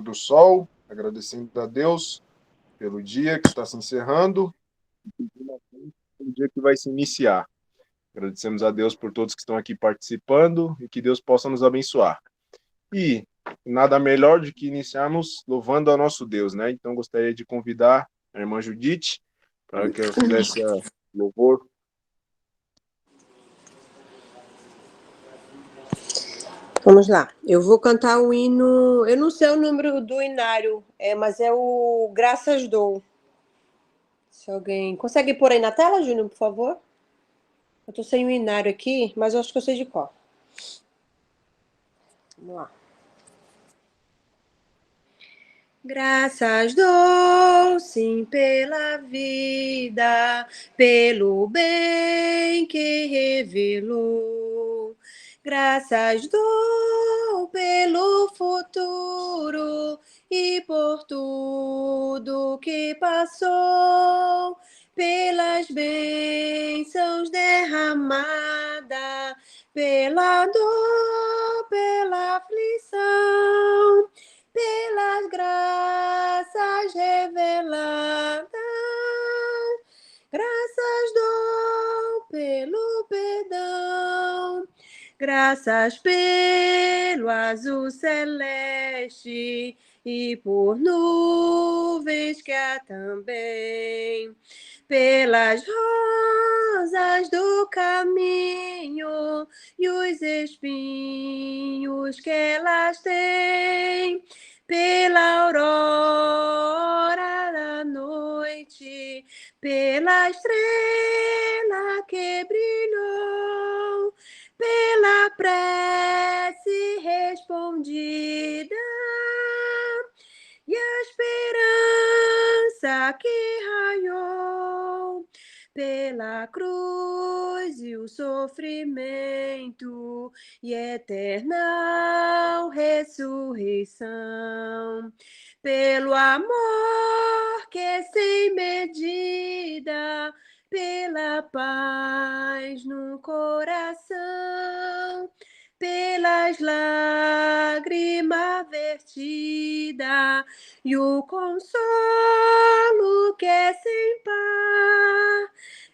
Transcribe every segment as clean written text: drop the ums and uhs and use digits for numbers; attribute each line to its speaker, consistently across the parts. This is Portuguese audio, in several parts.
Speaker 1: pôr do sol, agradecendo a Deus pelo dia que está se encerrando e pelo dia que vai se iniciar. Agradecemos a Deus por todos que estão aqui participando e que Deus possa nos abençoar. E nada melhor do que iniciarmos louvando ao nosso Deus, né? Então gostaria de convidar a irmã Judite para que ela fizesse a louvor.
Speaker 2: Vamos lá, eu vou cantar o hino, eu não sei o número do inário, mas é o Graças Dou. Se alguém consegue pôr aí na tela, Júnior, por favor? Eu tô sem o inário aqui, mas eu acho que eu sei de qual. Vamos lá. Graças dou, sim, pela vida, pelo bem que revelou. Graças dou pelo futuro e por tudo que passou, pelas bênçãos derramadas, pela dor, pela aflição, pelas graças reveladas, graças dou pelo perdão, graças pelo azul celeste e por nuvens que há também, pelas rosas do caminho e os espinhos que elas têm, pela aurora da noite, pela estrela que brilhou, pela prece respondida e a esperança que raiou, pela cruz e o sofrimento e eterna ressurreição, pelo amor que é sem medida, pela paz no coração, pelas lágrimas vertidas e o consolo que é sem par,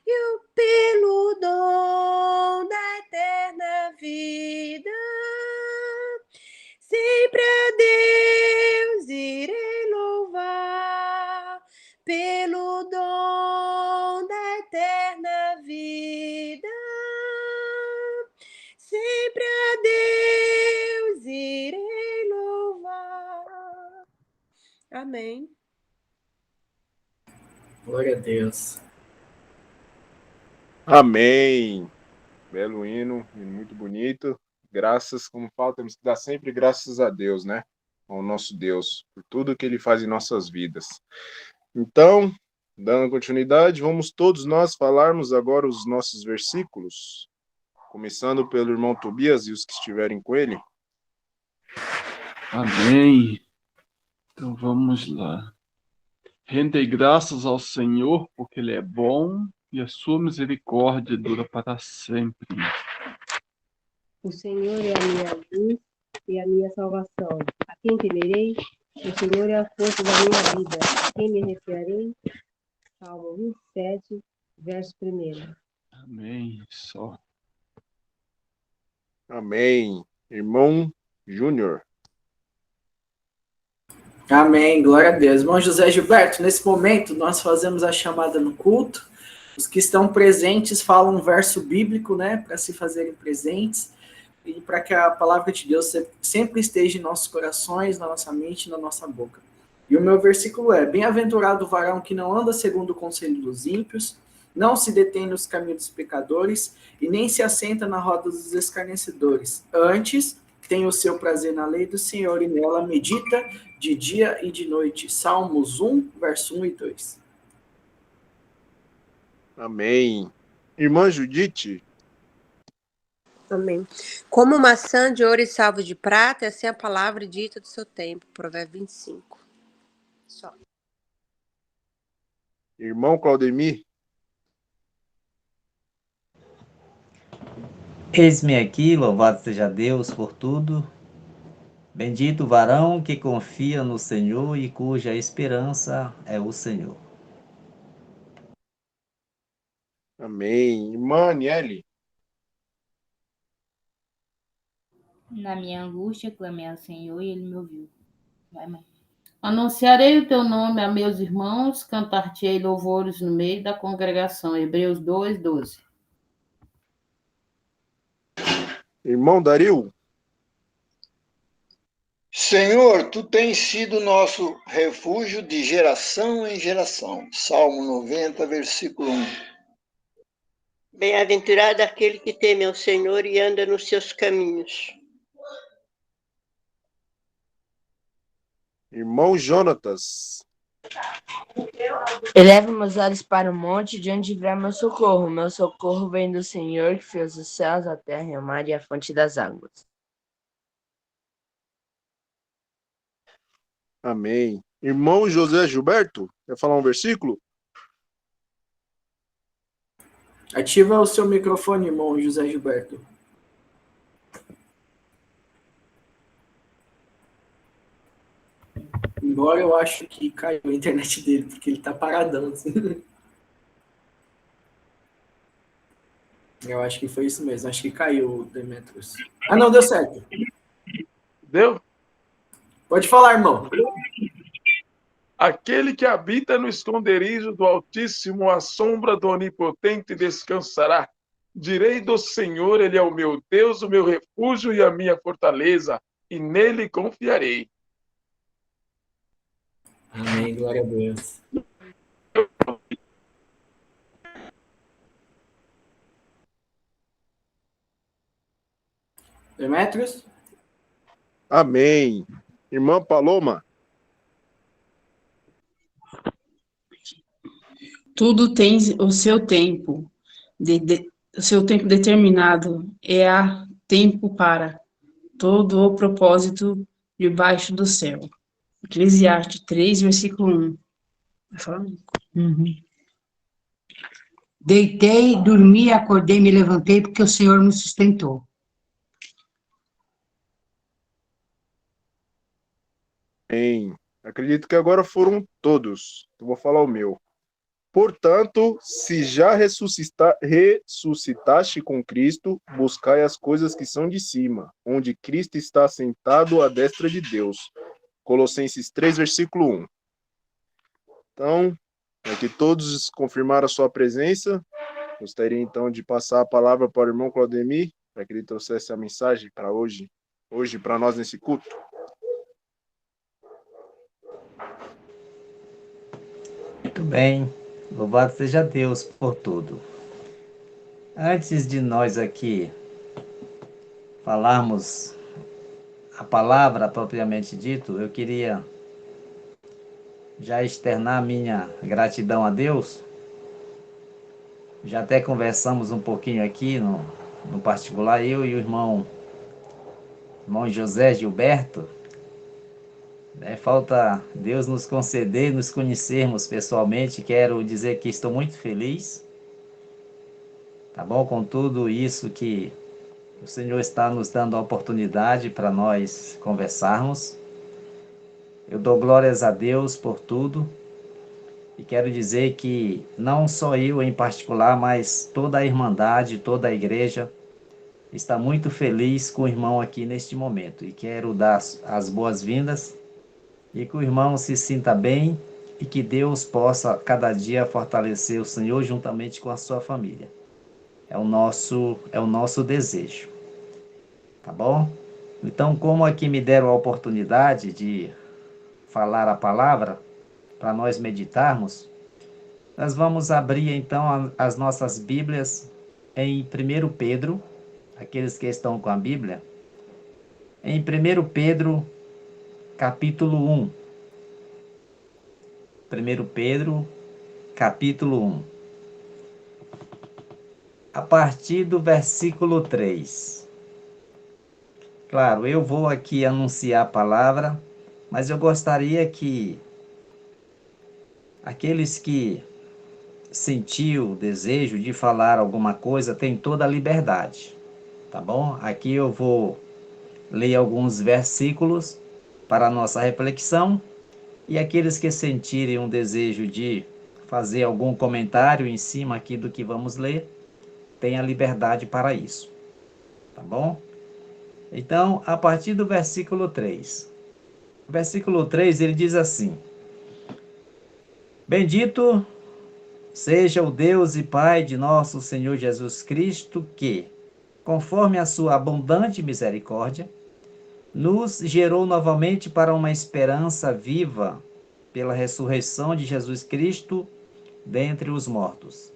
Speaker 2: e pelo dom da eterna vida, sempre a Deus irei louvar, pelo dom da eterna vida, sempre a Deus irei louvar. Amém.
Speaker 3: Glória a Deus.
Speaker 1: Amém. Belo hino muito bonito. Graças, como falo, temos que dar sempre graças a Deus, né? Ao nosso Deus, por tudo que Ele faz em nossas vidas. Então, dando continuidade, vamos todos nós falarmos agora os nossos versículos, começando pelo irmão Tobias e os que estiverem com ele.
Speaker 4: Amém. Então vamos lá. Rendei graças ao Senhor, porque Ele é bom e a sua misericórdia dura para sempre.
Speaker 2: O Senhor é a minha luz e a minha salvação. A quem temerei? O Senhor é a força da minha vida. A quem me refiarei? Salmo 27, verso 1.
Speaker 4: Amém. Só.
Speaker 1: Amém. Irmão Júnior.
Speaker 3: Amém, glória a Deus. Irmão José Gilberto, nesse momento nós fazemos a chamada no culto. Os que estão presentes falam um verso bíblico, né, para se fazerem presentes e para que a palavra de Deus sempre esteja em nossos corações, na nossa mente, na nossa boca. E o meu versículo é: bem-aventurado o varão que não anda segundo o conselho dos ímpios, não se detém nos caminhos dos pecadores e nem se assenta na roda dos escarnecedores. Antes, tem o seu prazer na lei do Senhor e nela medita de dia e de noite. Salmos 1, verso 1 e 2.
Speaker 1: Amém. Irmã Judite.
Speaker 2: Amém. Como maçã de ouro e salvo de prata, essa é a palavra dita do seu tempo. Provérbio 25. Só.
Speaker 1: Irmão Claudemir.
Speaker 5: Eis-me aqui, louvado seja Deus por tudo. Bendito o varão que confia no Senhor e cuja esperança é o Senhor.
Speaker 1: Amém. Irmã Aniele.
Speaker 6: Na minha angústia, clamei ao Senhor e ele me ouviu. Vai, mãe. Anunciarei o teu nome a meus irmãos, cantar-te-ei louvores no meio da congregação. Hebreus 2:12.
Speaker 1: Irmão Dario.
Speaker 7: Senhor, tu tens sido nosso refúgio de geração em geração. Salmo 90, versículo 1.
Speaker 2: Bem-aventurado aquele que teme ao Senhor e anda nos seus caminhos.
Speaker 1: Irmão Jonatas.
Speaker 8: Eleva meus olhos para o monte, de onde virá meu socorro. Meu socorro vem do Senhor, que fez os céus, a terra e o mar e a fonte das águas.
Speaker 1: Amém. Irmão José Gilberto, quer falar um versículo?
Speaker 3: Ativa o seu microfone, irmão José Gilberto. Embora eu acho que caiu a internet dele, porque ele tá paradão. Assim. Eu acho que foi isso mesmo. Acho que caiu o Demetrius. Ah, não, deu certo.
Speaker 4: Deu?
Speaker 3: Pode falar, irmão.
Speaker 4: Aquele que habita no esconderijo do Altíssimo, à sombra do Onipotente descansará. Direi do Senhor, ele é o meu Deus, o meu refúgio e a minha fortaleza, e nele confiarei.
Speaker 3: Amém, glória a Deus. Demetrius?
Speaker 1: Amém. Irmã Paloma.
Speaker 9: Tudo tem o seu tempo, o seu tempo determinado, há tempo para todo o propósito debaixo do céu. Eclesiastes 3, versículo 1. Vai falar?
Speaker 10: Deitei, dormi, acordei, me levantei, porque o Senhor me sustentou.
Speaker 1: Amém. Acredito que agora foram todos. Eu vou falar o meu. Portanto, se já ressuscitaste com Cristo, buscai as coisas que são de cima, onde Cristo está sentado à destra de Deus. Colossenses 3, versículo 1. Então, aqui todos confirmaram a sua presença. Gostaria então de passar a palavra para o irmão Claudemir, para que ele trouxesse a mensagem para hoje para nós nesse culto.
Speaker 5: Muito bem. Louvado seja Deus por tudo. Antes de nós aqui falarmos a palavra propriamente dito, eu queria já externar minha gratidão a Deus. Já até conversamos um pouquinho aqui no particular, eu e o irmão José Gilberto. Falta Deus nos conceder, nos conhecermos pessoalmente. Quero dizer que estou muito feliz, tá bom? Com tudo isso que o Senhor está nos dando a oportunidade para nós conversarmos. Eu dou glórias a Deus por tudo e quero dizer que não só eu em particular, mas toda a Irmandade, toda a igreja está muito feliz com o irmão aqui neste momento e quero dar as boas-vindas e que o irmão se sinta bem e que Deus possa cada dia fortalecer o Senhor juntamente com a sua família. É o nosso desejo. Tá bom? Então, como aqui me deram a oportunidade de falar a palavra para nós meditarmos, nós vamos abrir então as nossas Bíblias em 1 Pedro, aqueles que estão com a Bíblia, em 1 Pedro, capítulo 1. 1 Pedro, capítulo 1. A partir do versículo 3. Claro, eu vou aqui anunciar a palavra, mas eu gostaria que aqueles que sentiu o desejo de falar alguma coisa têm toda a liberdade, tá bom? Aqui eu vou ler alguns versículos para a nossa reflexão, e aqueles que sentirem um desejo de fazer algum comentário em cima aqui do que vamos ler, têm a liberdade para isso. Tá bom? Então, a partir do versículo 3. O versículo 3, ele diz assim: Bendito seja o Deus e Pai de nosso Senhor Jesus Cristo, que, conforme a sua abundante misericórdia, nos gerou novamente para uma esperança viva pela ressurreição de Jesus Cristo dentre os mortos.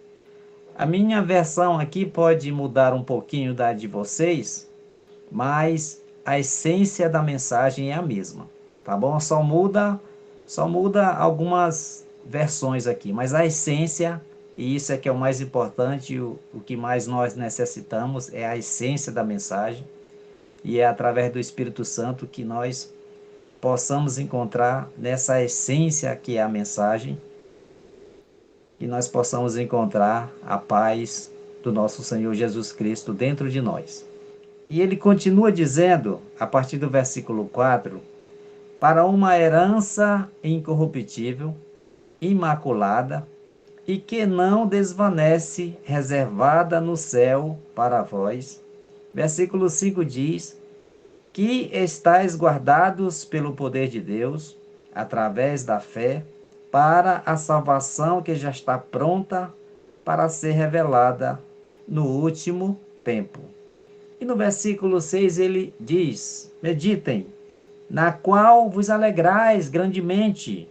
Speaker 5: A minha versão aqui pode mudar um pouquinho da de vocês, mas a essência da mensagem é a mesma, tá bom? Só muda algumas versões aqui, mas a essência, e isso é que é o mais importante, o que mais nós necessitamos é a essência da mensagem, e é através do Espírito Santo que nós possamos encontrar nessa essência que é a mensagem, que nós possamos encontrar a paz do nosso Senhor Jesus Cristo dentro de nós. E ele continua dizendo, a partir do versículo 4, para uma herança incorruptível, imaculada, e que não desvanece, reservada no céu para vós. Versículo 5 diz, que estáis guardados pelo poder de Deus, através da fé, para a salvação que já está pronta para ser revelada no último tempo. E no versículo 6 ele diz, meditem, na qual vos alegrais grandemente.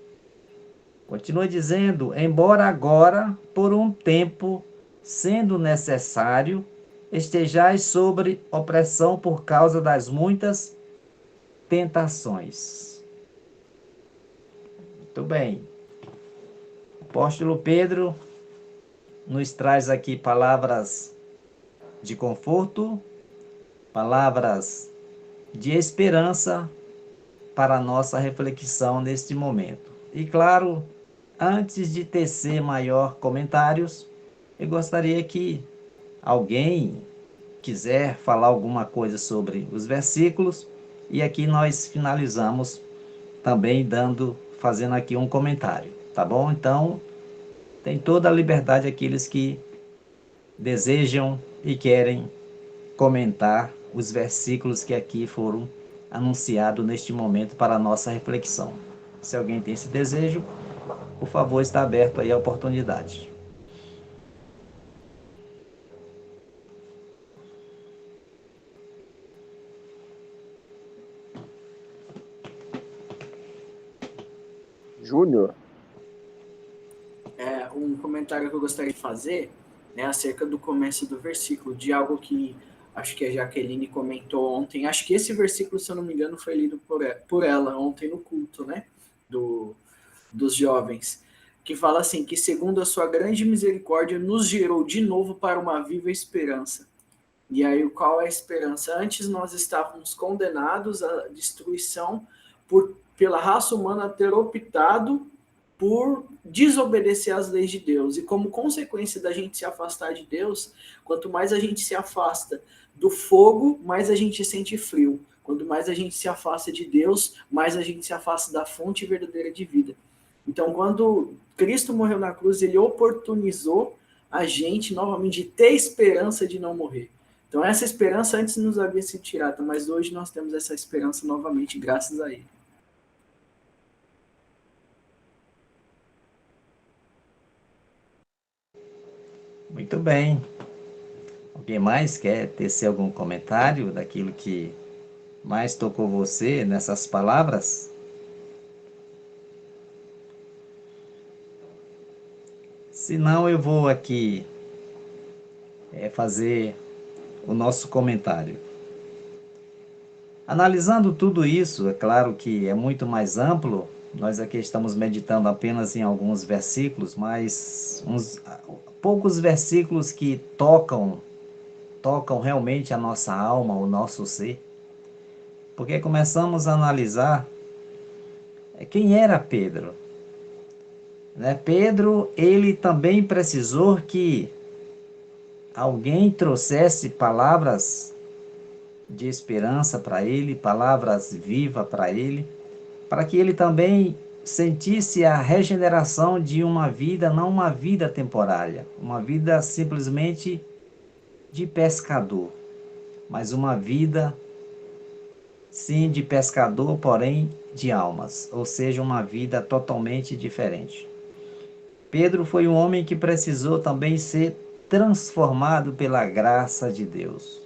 Speaker 5: Continua dizendo, embora agora, por um tempo, sendo necessário, estejais sobre opressão por causa das muitas tentações. Muito bem. O apóstolo Pedro nos traz aqui palavras de conforto, palavras de esperança para a nossa reflexão neste momento. E claro, antes de tecer maior comentários, eu gostaria que alguém quiser falar alguma coisa sobre os versículos, e aqui nós finalizamos também fazendo aqui um comentário, tá bom? Então, tem toda a liberdade aqueles que desejam e querem comentar os versículos que aqui foram anunciados neste momento para a nossa reflexão. Se alguém tem esse desejo, por favor, está aberto aí a oportunidade.
Speaker 1: Júnior?
Speaker 3: Um comentário que eu gostaria de fazer, né, acerca do começo do versículo, de algo que acho que a Jaqueline comentou ontem. Acho que esse versículo, se eu não me engano, foi lido por ela ontem no culto, né, dos jovens, que fala assim, que segundo a sua grande misericórdia, nos gerou de novo para uma viva esperança. E aí, qual é a esperança? Antes nós estávamos condenados à destruição pela raça humana ter optado por desobedecer às leis de Deus. E como consequência da gente se afastar de Deus, quanto mais a gente se afasta do fogo, mais a gente sente frio. Quanto mais a gente se afasta de Deus, mais a gente se afasta da fonte verdadeira de vida. Então, quando Cristo morreu na cruz, ele oportunizou a gente novamente de ter esperança de não morrer. Então, essa esperança antes nos havia sido tirada, mas hoje nós temos essa esperança novamente, graças a ele.
Speaker 5: Muito bem. Alguém mais quer tecer algum comentário daquilo que mais tocou você nessas palavras? Se não, eu vou aqui fazer o nosso comentário. Analisando tudo isso, é claro que é muito mais amplo, nós aqui estamos meditando apenas em alguns versículos, mas poucos versículos que tocam realmente a nossa alma, o nosso ser, porque começamos a analisar quem era Pedro. Pedro, ele também precisou que alguém trouxesse palavras de esperança para ele, palavras vivas para ele, para que ele também sentisse a regeneração de uma vida, não uma vida temporária, uma vida simplesmente de pescador, mas uma vida, sim, de pescador, porém de almas, ou seja, uma vida totalmente diferente. Pedro foi um homem que precisou também ser transformado pela graça de Deus.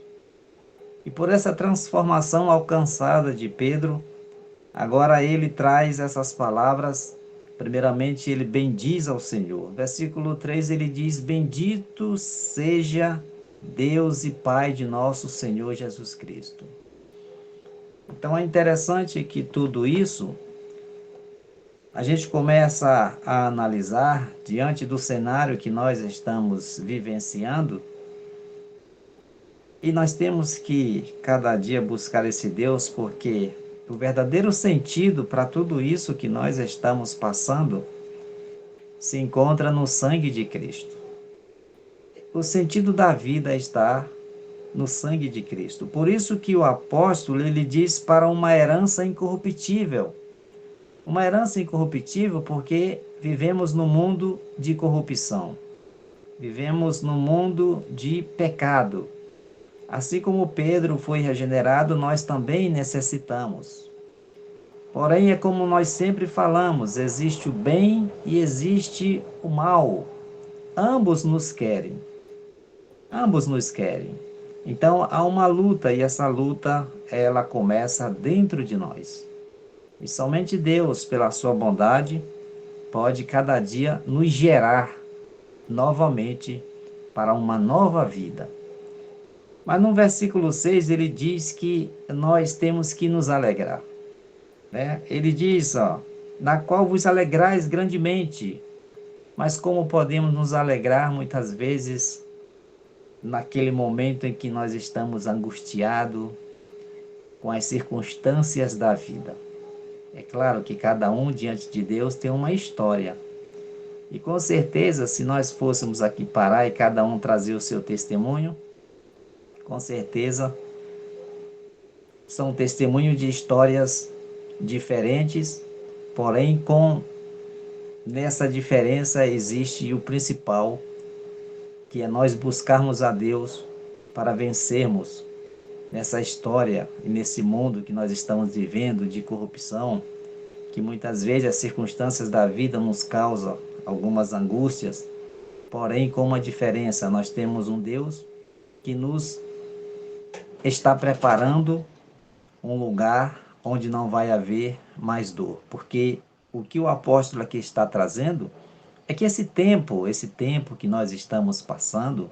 Speaker 5: E por essa transformação alcançada de Pedro, agora ele traz essas palavras. Primeiramente, ele bendiz ao Senhor. Versículo 3, ele diz: bendito seja Deus e Pai de nosso Senhor Jesus Cristo. Então é interessante que tudo isso a gente começa a analisar diante do cenário que nós estamos vivenciando, e nós temos que cada dia buscar esse Deus, porque o verdadeiro sentido para tudo isso que nós estamos passando se encontra no sangue de Cristo. O sentido da vida está no sangue de Cristo. Por isso que o apóstolo, ele diz para uma herança incorruptível. Uma herança incorruptível porque vivemos no mundo de corrupção. Vivemos no mundo de pecado. Assim como Pedro foi regenerado, nós também necessitamos. Porém, é como nós sempre falamos, existe o bem e existe o mal. Ambos nos querem. Ambos nos querem. Então, há uma luta, e essa luta, ela começa dentro de nós. E somente Deus, pela sua bondade, pode cada dia nos gerar novamente para uma nova vida. Mas no versículo 6 ele diz que nós temos que nos alegrar. Né? Ele diz, na qual vos alegrais grandemente. Mas como podemos nos alegrar muitas vezes naquele momento em que nós estamos angustiados com as circunstâncias da vida? É claro que cada um diante de Deus tem uma história. E com certeza, se nós fôssemos aqui parar e cada um trazer o seu testemunho, com certeza são testemunhos de histórias diferentes, porém nessa diferença existe o principal, que é nós buscarmos a Deus para vencermos nessa história e nesse mundo que nós estamos vivendo de corrupção, que muitas vezes as circunstâncias da vida nos causam algumas angústias, porém com uma diferença: nós temos um Deus que nos está preparando um lugar onde não vai haver mais dor, porque o que o apóstolo aqui está trazendo é que esse tempo que nós estamos passando,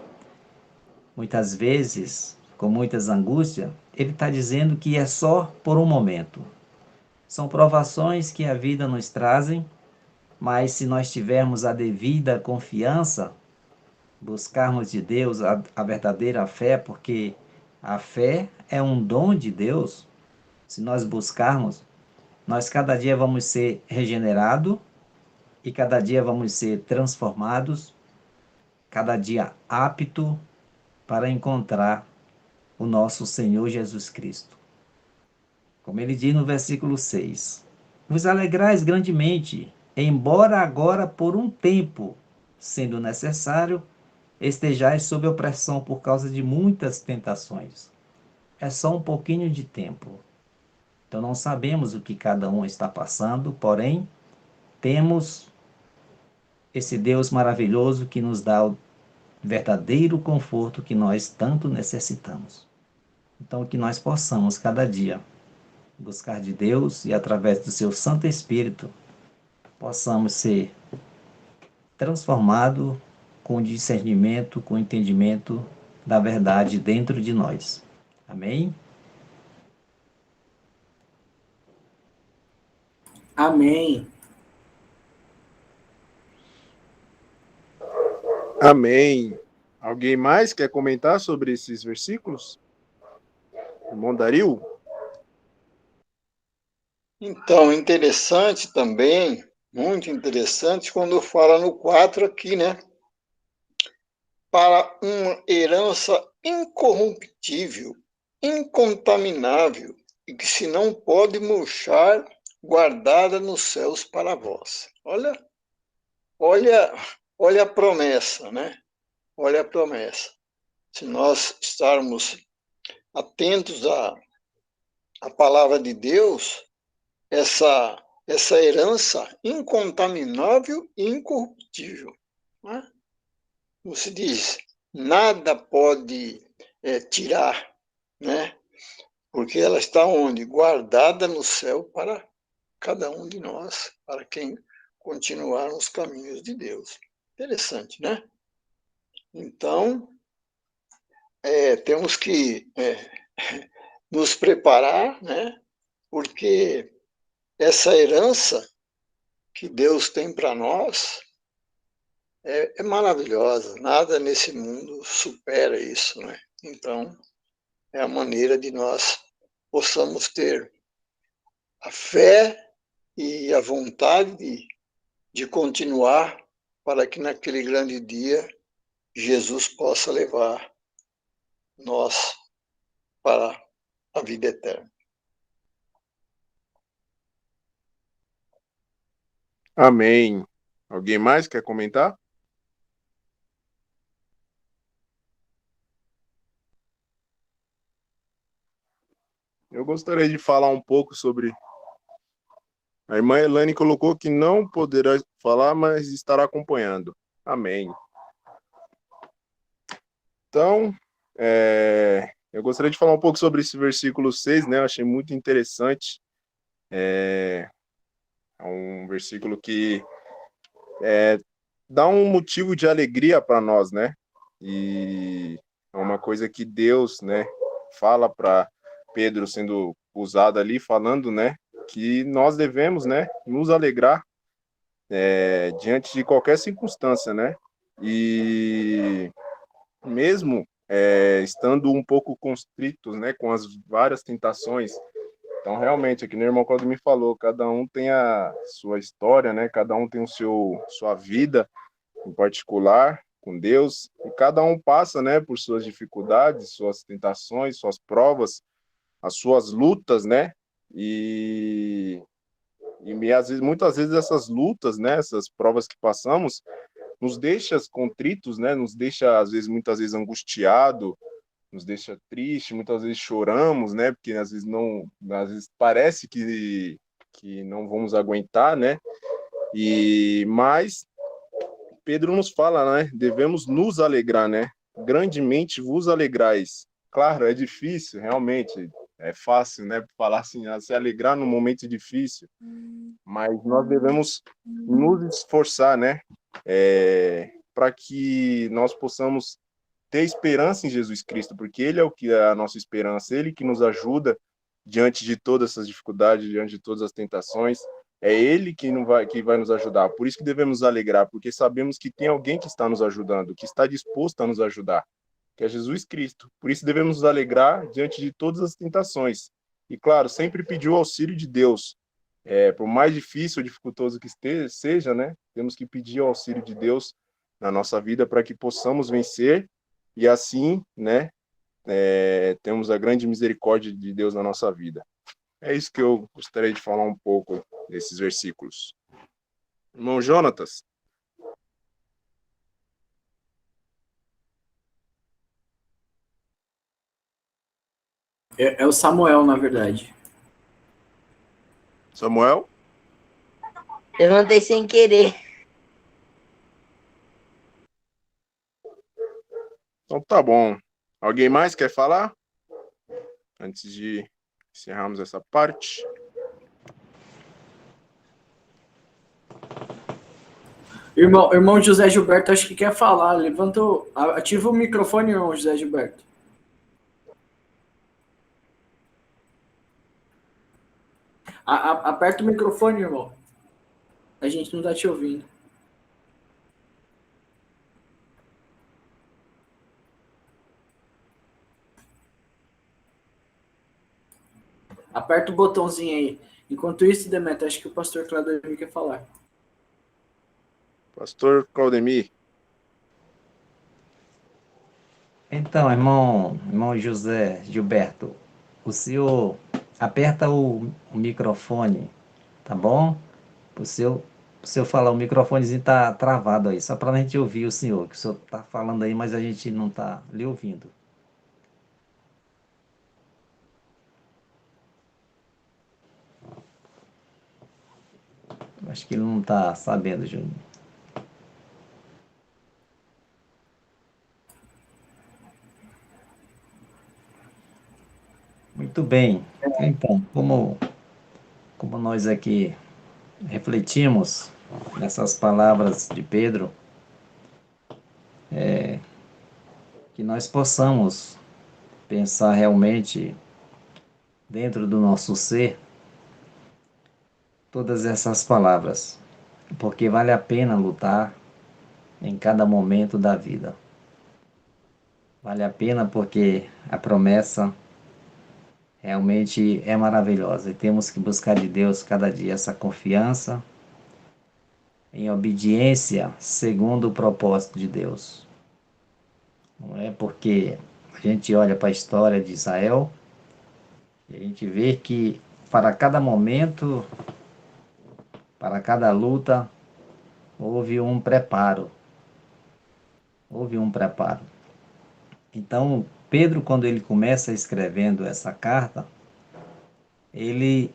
Speaker 5: muitas vezes com muitas angústias, ele está dizendo que é só por um momento. São provações que a vida nos trazem, mas se nós tivermos a devida confiança, buscarmos de Deus a verdadeira fé, porque a fé é um dom de Deus. Se nós buscarmos, nós cada dia vamos ser regenerados e cada dia vamos ser transformados, cada dia apto para encontrar o nosso Senhor Jesus Cristo. Como ele diz no versículo 6, vos alegrais grandemente, embora agora por um tempo, sendo necessário, estejais sob opressão por causa de muitas tentações. É só um pouquinho de tempo. Então não sabemos o que cada um está passando, porém, temos esse Deus maravilhoso que nos dá o verdadeiro conforto que nós tanto necessitamos. Então, que nós possamos cada dia buscar de Deus e através do seu Santo Espírito possamos ser transformados com discernimento, com entendimento da verdade dentro de nós. Amém?
Speaker 3: Amém.
Speaker 1: Amém. Alguém mais quer comentar sobre esses versículos? Irmão Dario?
Speaker 7: Então, interessante também, muito interessante, quando fala no 4 aqui, né? Para uma herança incorruptível, incontaminável e que se não pode murchar, guardada nos céus para vós. Olha a promessa, né? Olha a promessa. Se nós estarmos atentos à palavra de Deus, essa herança incontaminável e incorruptível, né? Como se diz, nada pode tirar, né? Porque ela está onde? Guardada no céu para cada um de nós, para quem continuar nos caminhos de Deus. Interessante, né? Então, temos que nos preparar, né? Porque essa herança que Deus tem para nós é maravilhosa. Nada nesse mundo supera isso, né? Então, é a maneira de nós possamos ter a fé e a vontade de continuar para que naquele grande dia Jesus possa levar nós para a vida eterna.
Speaker 1: Amém. Alguém mais quer comentar? Eu gostaria de falar um pouco sobre... A irmã Elane colocou que não poderá falar, mas estará acompanhando. Amém. Então, eu gostaria de falar um pouco sobre esse versículo 6, né? Eu achei muito interessante. É um versículo que dá um motivo de alegria para nós, né? E é uma coisa que Deus, né, fala para Pedro sendo usado ali, falando, né, que nós devemos, né, nos alegrar diante de qualquer circunstância, né? E mesmo estando um pouco constritos, né, com as várias tentações. Então, realmente, aqui o irmão Claudio me falou, cada um tem a sua história, né? Cada um tem sua vida em particular com Deus, e cada um passa, né, por suas dificuldades, suas tentações, suas provas, as suas lutas, né? E às vezes, muitas vezes essas lutas, né, essas provas que passamos, nos deixa contritos, né? Nos deixa, às vezes, muitas vezes angustiado, nos deixa triste, muitas vezes choramos, né? Porque às vezes parece que não vamos aguentar, né? Mas Pedro nos fala, né? Devemos nos alegrar, né? Grandemente vos alegrais. Claro, é difícil, realmente. É fácil, né? Falar assim, se alegrar num momento difícil. Mas nós devemos nos esforçar, né? Para que nós possamos ter esperança em Jesus Cristo, porque Ele é o que é a nossa esperança, Ele que nos ajuda diante de todas essas dificuldades, diante de todas as tentações, é Ele que vai nos ajudar. Por isso que devemos nos alegrar, porque sabemos que tem alguém que está nos ajudando, que está disposto a nos ajudar, que é Jesus Cristo. Por isso devemos nos alegrar diante de todas as tentações. E claro, sempre pedir o auxílio de Deus. Por mais difícil ou dificultoso que seja, né? Temos que pedir o auxílio de Deus na nossa vida para que possamos vencer. E assim, né, temos a grande misericórdia de Deus na nossa vida. É isso que eu gostaria de falar um pouco desses versículos. Irmão Jonatas.
Speaker 3: É o Samuel, na verdade.
Speaker 1: Samuel?
Speaker 8: Levantei sem querer.
Speaker 1: Então tá bom. Alguém mais quer falar? Antes de encerrarmos essa parte.
Speaker 3: Irmão José Gilberto, acho que quer falar. Ativa o microfone, irmão José Gilberto. Aperta o microfone, irmão. A gente não tá te ouvindo. Aperta o botãozinho aí. Enquanto isso, Demetra, acho que o pastor Claudemir quer falar.
Speaker 1: Pastor Claudemir.
Speaker 5: Então, irmão José Gilberto, o senhor aperta o microfone, tá bom? O senhor falar, o microfonezinho tá travado aí, só para a gente ouvir o senhor, que o senhor tá falando aí, mas a gente não tá lhe ouvindo. Acho que ele não tá sabendo, Júnior. Muito bem. Então, como nós aqui refletimos nessas palavras de Pedro, que nós possamos pensar realmente dentro do nosso ser todas essas palavras, porque vale a pena lutar em cada momento da vida. Vale a pena porque a promessa realmente é maravilhosa e temos que buscar de Deus cada dia essa confiança em obediência segundo o propósito de Deus. Não é porque a gente olha para a história de Israel e a gente vê que para cada momento, para cada luta, houve um preparo. Houve um preparo. Então, Pedro, quando ele começa escrevendo essa carta, ele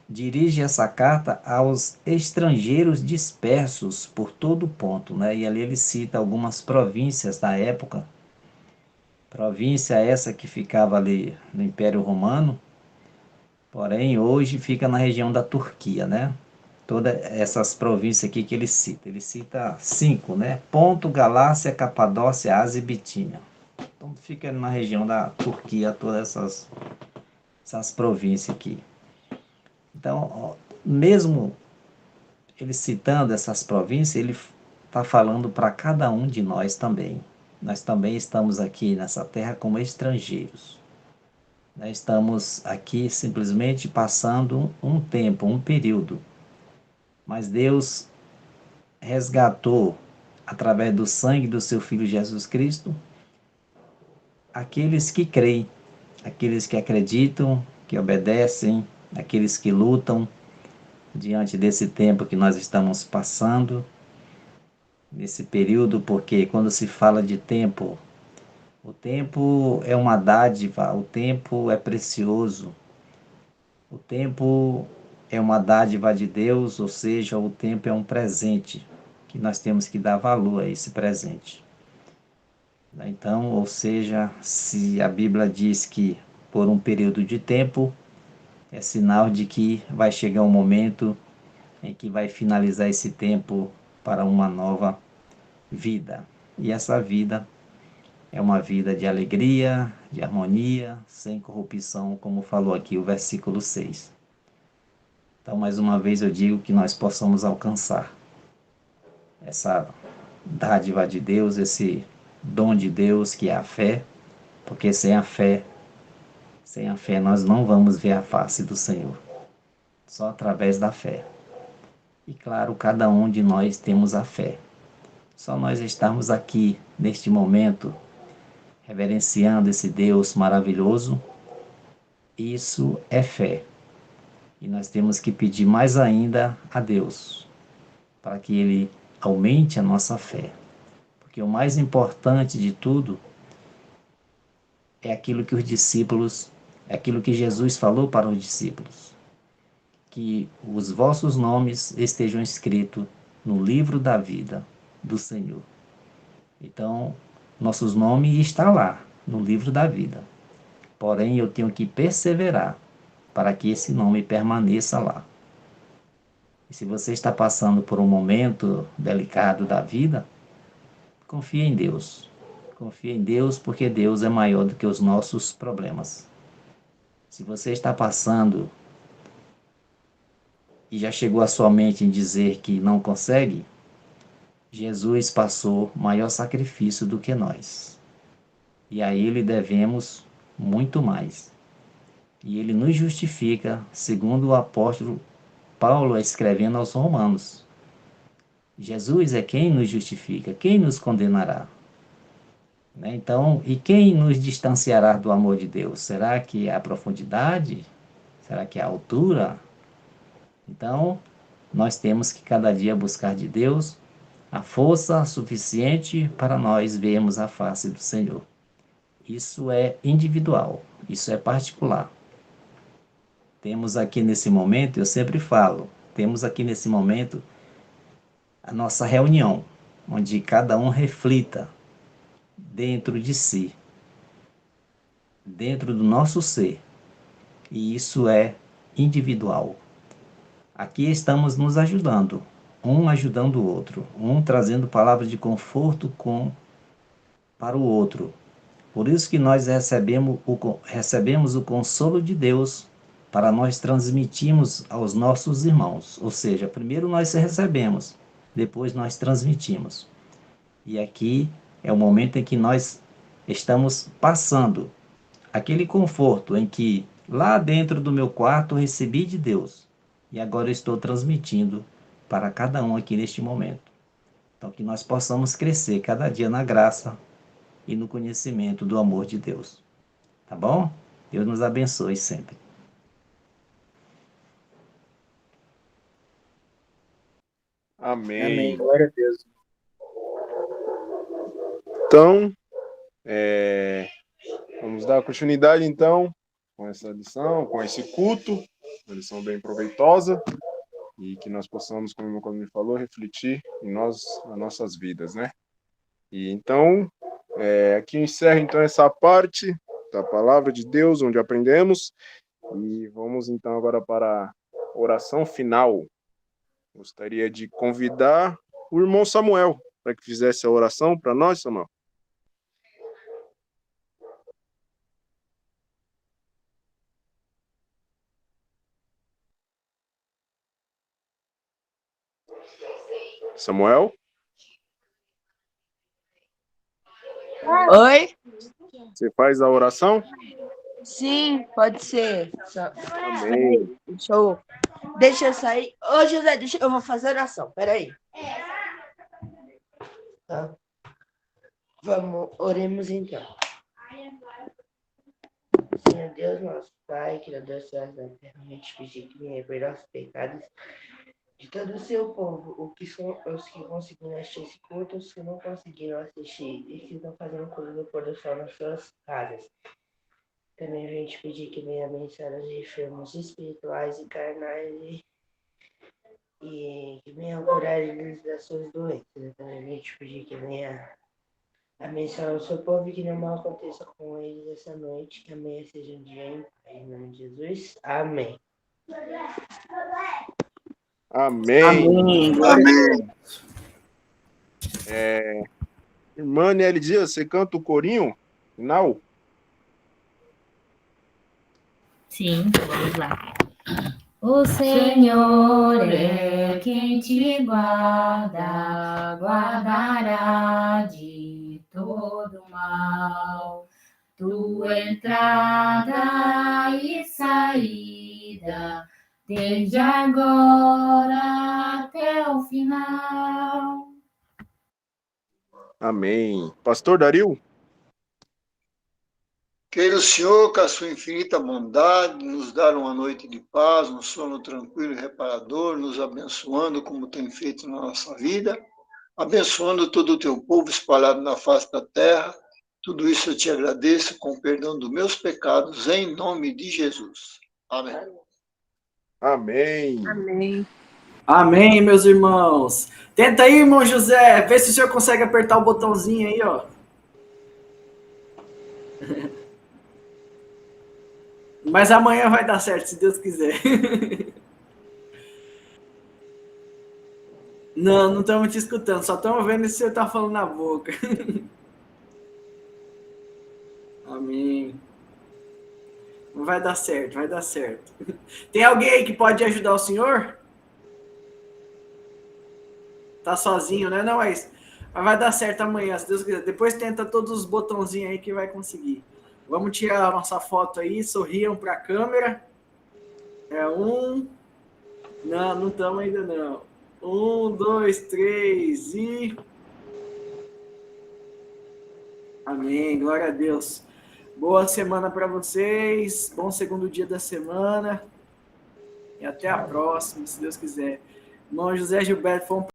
Speaker 5: dirige essa carta aos estrangeiros dispersos por todo o ponto, né? E ali ele cita algumas províncias da época. Província essa que ficava ali no Império Romano, porém hoje fica na região da Turquia, né? Todas essas províncias aqui que ele cita 5, né? Ponto, Galácia, Capadócia, Ásia e Bitínia. Então fica na região da Turquia todas essas províncias aqui. Então, mesmo ele citando essas províncias, ele está falando para cada um de nós também. Nós também estamos aqui nessa terra como estrangeiros. Nós estamos aqui simplesmente passando um tempo, um período. Mas Deus resgatou, através do sangue do seu Filho Jesus Cristo, aqueles que creem, aqueles que acreditam, que obedecem, aqueles que lutam diante desse tempo que nós estamos passando, nesse período, porque quando se fala de tempo, o tempo é uma dádiva, o tempo é precioso, o tempo é uma dádiva de Deus, ou seja, o tempo é um presente, que nós temos que dar valor a esse presente. Então, ou seja, se a Bíblia diz que por um período de tempo, é sinal de que vai chegar um momento em que vai finalizar esse tempo para uma nova vida. E essa vida é uma vida de alegria, de harmonia, sem corrupção, como falou aqui o versículo 6. Então, mais uma vez eu digo que nós possamos alcançar essa dádiva de Deus, esse dom de Deus que é a fé, porque sem a fé nós não vamos ver a face do Senhor, só através da fé. E claro, cada um de nós temos a fé. Só nós estarmos aqui, neste momento, reverenciando esse Deus maravilhoso, isso é fé. E nós temos que pedir mais ainda a Deus, para que Ele aumente a nossa fé. Porque o mais importante de tudo é aquilo que os discípulos, é aquilo que Jesus falou para os discípulos. Que os vossos nomes estejam escritos no livro da vida do Senhor. Então, nossos nomes estão lá, no livro da vida. Porém, eu tenho que perseverar para que esse nome permaneça lá. E se você está passando por um momento delicado da vida, confie em Deus. Confie em Deus, porque Deus é maior do que os nossos problemas. Se você está passando e já chegou à sua mente em dizer que não consegue, Jesus passou maior sacrifício do que nós. E a Ele devemos muito mais. E Ele nos justifica, segundo o apóstolo Paulo escrevendo aos Romanos. Jesus é quem nos justifica, quem nos condenará. né? Então, e quem nos distanciará do amor de Deus? Será que é a profundidade? Será que é a altura? Então, nós temos que cada dia buscar de Deus a força suficiente para nós vermos a face do Senhor. Isso é individual, isso é particular. Temos aqui nesse momento, eu sempre falo, temos aqui nesse momento a nossa reunião, onde cada um reflita dentro de si, dentro do nosso ser, e isso é individual. Aqui estamos nos ajudando, um ajudando o outro, um trazendo palavras de conforto para o outro. Por isso que nós recebemos o consolo de Deus para nós transmitirmos aos nossos irmãos. Ou seja, primeiro nós recebemos, depois nós transmitimos. E aqui é o momento em que nós estamos passando aquele conforto em que lá dentro do meu quarto recebi de Deus e agora eu estou transmitindo para cada um aqui neste momento. Então que nós possamos crescer cada dia na graça e no conhecimento do amor de Deus. Tá bom? Deus nos abençoe sempre.
Speaker 1: Amém.
Speaker 3: Amém. Glória a Deus.
Speaker 1: Então, vamos dar continuidade, então, com essa lição, com esse culto, uma lição bem proveitosa, e que nós possamos, como me falou, refletir em nas nossas vidas, né? E então, aqui eu encerro então essa parte da palavra de Deus, onde aprendemos, e vamos então agora para a oração final. Gostaria de convidar o irmão Samuel para que fizesse a oração para nós, Samuel. Samuel?
Speaker 8: Oi?
Speaker 1: Você faz a oração?
Speaker 8: Sim, pode ser.
Speaker 1: Amém.
Speaker 8: Deixa eu sair. Ô, José, eu vou fazer oração. Peraí. Tá. Oremos então. Senhor Deus, nosso Pai, Criador dos céus da terra, a gente pedir que venha perdoar os pecados de todo o seu povo, os que conseguiram assistir esse culto, os que não conseguiram assistir e que estão fazendo coisa do pôr do sol nas suas casas. Também a gente pedir que venha abençoar os enfermos espirituais e carnais e que venha curar eles das suas doenças. Também a gente pedir que venha abençoar o seu povo e que não mal aconteça com eles essa noite, que amanhã seja um dia em paz. Em nome de Jesus. Amém.
Speaker 1: Amém.
Speaker 3: Amém. Glória a Deus.
Speaker 1: Irmã Nelly Dias, você canta o corinho final?
Speaker 6: Sim, vamos lá. O Senhor é quem te guarda, guardará de todo mal. Tua entrada e saída, desde agora até o final.
Speaker 1: Amém. Pastor Dario?
Speaker 7: Queira o Senhor, com a sua infinita bondade, nos dar uma noite de paz, um sono tranquilo e reparador, nos abençoando como tem feito na nossa vida, abençoando todo o teu povo espalhado na face da terra. Tudo isso eu te agradeço com o perdão dos meus pecados, em nome de Jesus. Amém.
Speaker 1: Amém.
Speaker 2: Amém.
Speaker 3: Amém, meus irmãos. Tenta aí, irmão José. Vê se o senhor consegue apertar o botãozinho aí, ó. Mas amanhã vai dar certo, se Deus quiser. Não estamos te escutando. Só estamos vendo se o senhor tá falando na boca. Amém. Vai dar certo, vai dar certo. Tem alguém aí que pode ajudar o senhor? Tá sozinho, né? Não, mas vai dar certo amanhã, se Deus quiser. Depois tenta todos os botãozinhos aí que vai conseguir. Vamos tirar a nossa foto aí, sorriam para a câmera. Não estamos ainda não. 1, 2, 3 e... Amém, glória a Deus. Boa semana para vocês, bom segundo dia da semana e até a próxima, se Deus quiser. Irmão José Gilberto, foi um